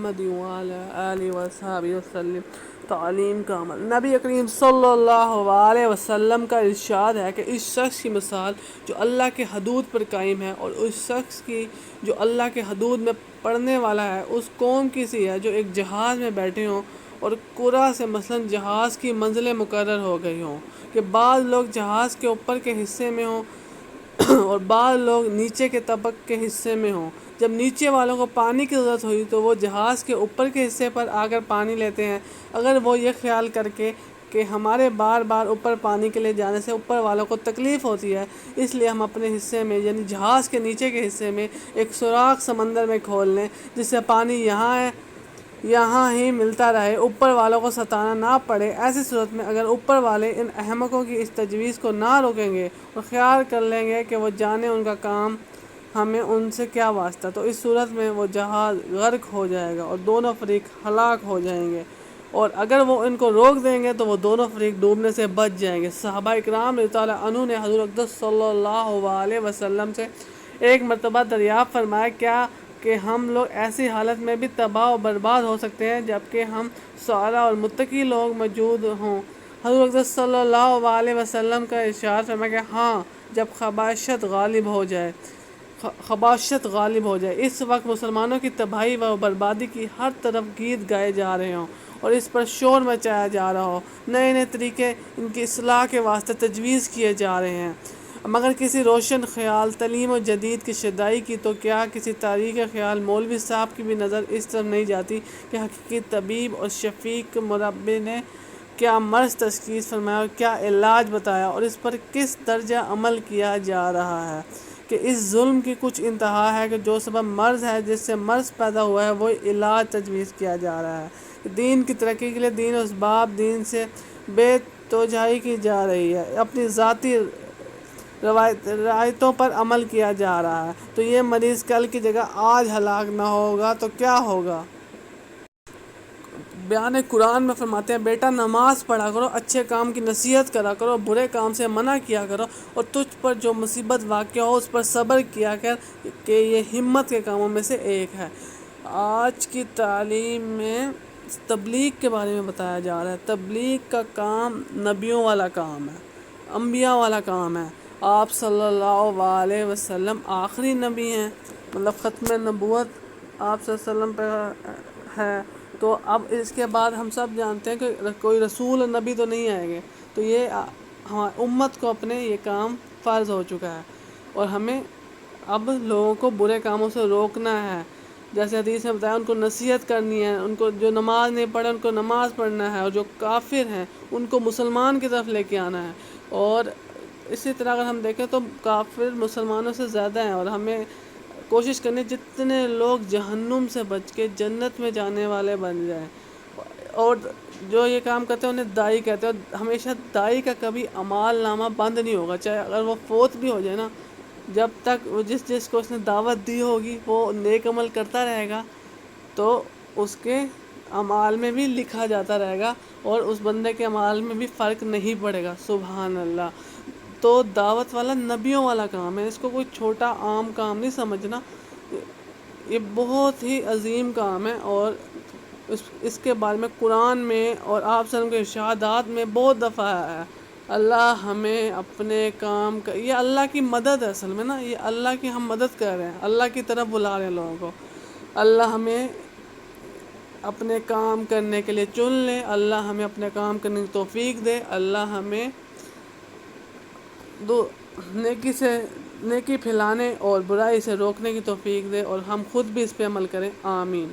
محمد وعلی آلہ وصحبہ وسلم۔ تعلیم کا عمل۔ نبی کریم صلی اللہ علیہ وسلم کا ارشاد ہے کہ اس شخص کی مثال جو اللہ کے حدود پر قائم ہے اور اس شخص کی جو اللہ کے حدود میں پڑھنے والا ہے اس قوم کی سی ہے جو ایک جہاز میں بیٹھے ہوں اور قرا سے مثلاً جہاز کی منزلیں مقرر ہو گئی ہوں کہ بعض لوگ جہاز کے اوپر کے حصے میں ہوں اور بعض لوگ نیچے کے طبق کے حصے میں ہوں۔ جب نیچے والوں کو پانی کی ضرورت ہوئی تو وہ جہاز کے اوپر کے حصے پر آ کر پانی لیتے ہیں، اگر وہ یہ خیال کر کے کہ ہمارے بار بار اوپر پانی کے لیے جانے سے اوپر والوں کو تکلیف ہوتی ہے، اس لیے ہم اپنے حصے میں یعنی جہاز کے نیچے کے حصے میں ایک سوراخ سمندر میں کھول لیں جس سے پانی یہاں ہی ملتا رہے، اوپر والوں کو ستانا نہ پڑے۔ ایسی صورت میں اگر اوپر والے ان احمقوں کی اس تجویز کو نہ روکیں گے اور خیال کر لیں گے کہ وہ جانے ان کا کام، ہمیں ان سے کیا واسطہ، تو اس صورت میں وہ جہاز غرق ہو جائے گا اور دونوں فریق ہلاک ہو جائیں گے، اور اگر وہ ان کو روک دیں گے تو وہ دونوں فریق ڈوبنے سے بچ جائیں گے۔ صحابہ اکرام رضی اللہ عنہ نے حضور اقدس صلی اللہ علیہ وسلم سے ایک مرتبہ دریافت فرمایا، کیا کہ ہم لوگ ایسی حالت میں بھی تباہ و برباد ہو سکتے ہیں جبکہ ہم صالح اور متقی لوگ موجود ہوں؟ حضور اقدس صلی اللہ علیہ وسلم کا ارشاد فرمایا کہ ہاں، جب خباشت غالب ہو جائے، اس وقت مسلمانوں کی تباہی و بربادی کی ہر طرف گیت گائے جا رہے ہوں اور اس پر شور مچایا جا رہا ہو، نئے نئے طریقے ان کی اصلاح کے واسطے تجویز کیے جا رہے ہیں، مگر کسی روشن خیال تعلیم و جدید کی شدائی کی تو کیا کسی تاریک خیال مولوی صاحب کی بھی نظر اس طرف نہیں جاتی کہ حقیقی طبیب اور شفیق مربی نے کیا مرض تشخیص فرمایا اور کیا علاج بتایا اور اس پر کس درجہ عمل کیا جا رہا ہے، کہ اس ظلم کی کچھ انتہا ہے کہ جو سبب مرض ہے، جس سے مرض پیدا ہوا ہے، وہ علاج تجویز کیا جا رہا ہے، کہ دین کی ترقی کے لیے دین و اسباب دین سے بے توجہی کی جا رہی ہے، اپنی ذاتی روایتوں پر عمل کیا جا رہا ہے، تو یہ مریض کل کی جگہ آج ہلاک نہ ہوگا تو کیا ہوگا؟ بیان قرآن میں فرماتے ہیں، بیٹا نماز پڑھا کرو، اچھے کام کی نصیحت کرا کرو، برے کام سے منع کیا کرو، اور تجھ پر جو مصیبت واقع ہو اس پر صبر کیا کر کہ یہ ہمت کے کاموں میں سے ایک ہے۔ آج کی تعلیم میں تبلیغ کے بارے میں بتایا جا رہا ہے۔ تبلیغ کا کام نبیوں والا کام ہے، انبیاء والا کام ہے۔ آپ صلی اللہ علیہ وسلم آخری نبی ہیں، مطلب ختم نبوت آپ صلی اللہ علیہ وسلم پہ ہے، تو اب اس کے بعد ہم سب جانتے ہیں کہ کوئی رسول نبی تو نہیں آئیں گے، تو یہ ہماری امت کو اپنے یہ کام فرض ہو چکا ہے اور ہمیں اب لوگوں کو برے کاموں سے روکنا ہے، جیسے حدیث میں بتایا ان کو نصیحت کرنی ہے، ان کو جو نماز نہیں پڑھے ان کو نماز پڑھنا ہے، اور جو کافر ہیں ان کو مسلمان کی طرف لے کے آنا ہے، اور اسی طرح اگر ہم دیکھیں تو کافر مسلمانوں سے زیادہ ہیں، اور ہمیں کوشش کرنی جتنے لوگ جہنم سے بچ کے جنت میں جانے والے بن جائیں، اور جو یہ کام کرتے ہیں انہیں داعی کہتے ہیں، اور ہمیشہ داعی کا کبھی اعمال نامہ بند نہیں ہوگا، چاہے اگر وہ فوت بھی ہو جائے نا، جب تک وہ جس کو اس نے دعوت دی ہوگی وہ نیک عمل کرتا رہے گا تو اس کے اعمال میں بھی لکھا جاتا رہے گا اور اس بندے کے اعمال میں بھی فرق نہیں پڑے گا۔ سبحان اللہ۔ تو دعوت والا نبیوں والا کام ہے، اس کو کوئی چھوٹا عام کام نہیں سمجھنا، یہ بہت ہی عظیم کام ہے، اور اس کے بارے میں قرآن میں اور آپ صلی اللہ علیہ وسلم کے ارشادات میں بہت دفعہ ہے۔ اللہ ہمیں اپنے کام کا، یہ اللہ کی مدد ہے اصل میں نا، یہ اللہ کی ہم مدد کر رہے ہیں، اللہ کی طرف بلا رہے ہیں لوگوں کو۔ اللہ ہمیں اپنے کام کرنے کے لیے چن لے، اللہ ہمیں اپنے کام کرنے کی توفیق دے، اللہ ہمیں نیکی پھیلانے اور برائی سے روکنے کی توفیق دے، اور ہم خود بھی اس پہ عمل کریں۔ آمین۔